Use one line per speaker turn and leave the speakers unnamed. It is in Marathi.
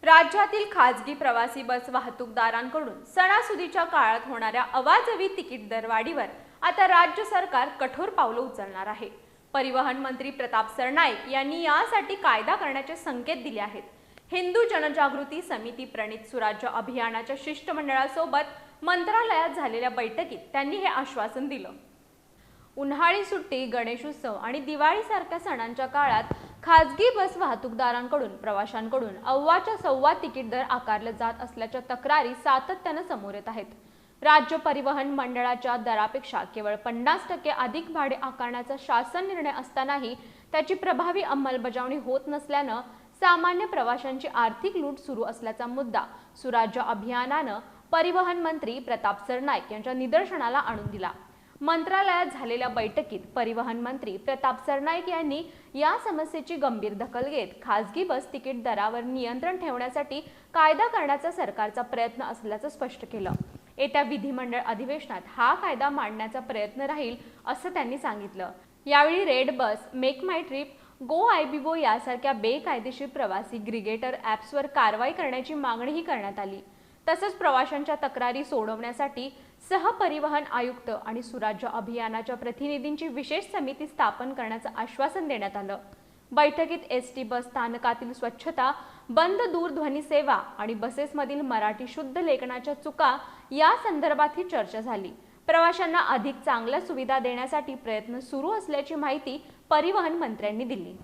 राज्यातील खासगी प्रवासी बस वाहतूकदारांकडून सणासुदीच्या काळात होणाऱ्या अवाजवी तिकीट दरवाढीवर आता राज्य सरकार कठोर पावलं उचलणार आहे। परिवहन मंत्री प्रताप सरनाईक यांनी यासाठी कायदा करण्याचे संकेत दिले आहेत। हिंदू जनजागृती समिती प्रणित सुराज्य अभियानाच्या शिष्टमंडळासोबत मंत्रालयात झालेल्या बैठकीत त्यांनी हे आश्वासन दिलं। उन्हाळी सुट्टी, गणेशोत्सव आणि दिवाळीसारख्या सणांच्या काळात खासगी बस वाहतूकदारांकडून प्रवाशांकडून अव्वाच्या सव्वा तिकीट दर आकारले जात असल्याच्या तक्रारी सातत्याने समोर येत आहेत। राज्य परिवहन मंडळाच्या दरापेक्षा केवळ 50% अधिक भाडे आकारण्याचा शासन निर्णय असतानाही त्याची प्रभावी अंमलबजावणी होत नसल्याने सामान्य प्रवाशांची आर्थिक लूट सुरू असल्याचा मुद्दा सुराज्य अभियानानं परिवहन मंत्री प्रताप सरनाईक यांच्या निदर्शनाला आणून दिला। मंत्रालयात झालेल्या बैठकीत परिवहन मंत्री प्रताप सरनाईक यांनी या समस्येची गंभीर दखल घेत खासगी बस तिकीट दरावर नियंत्रण ठेवण्यासाठी कायदा करण्याचा सरकारचा प्रयत्न असल्याचं स्पष्ट केलं। येत्या विधिमंडळ अधिवेशनात हा कायदा मांडण्याचा प्रयत्न राहील असं त्यांनी सांगितलं। यावेळी रेड बस, मेक माय ट्रिप, गो आयबीबो यासारख्या बेकायदेशीर प्रवासी ग्रिगेटर ॲप्सवर कारवाई करण्याची मागणीही करण्यात आली। तसंच प्रवाशांच्या तक्रारी सोडवण्यासाठी सहपरिवहन आयुक्त आणि सुराज्य अभियानाच्या प्रतिनिधींची विशेष समिती स्थापन करण्याचं आश्वासन देण्यात आलं। बैठकीत एसटी बस स्थानकातील स्वच्छता, बंद दूरध्वनी सेवा आणि बसेसमधील मराठी शुद्ध लेखनाच्या चुका या संदर्भात ही चर्चा झाली। प्रवाशांना अधिक चांगल्या सुविधा देण्यासाठी प्रयत्न सुरू असल्याची माहिती परिवहन मंत्र्यांनी दिली।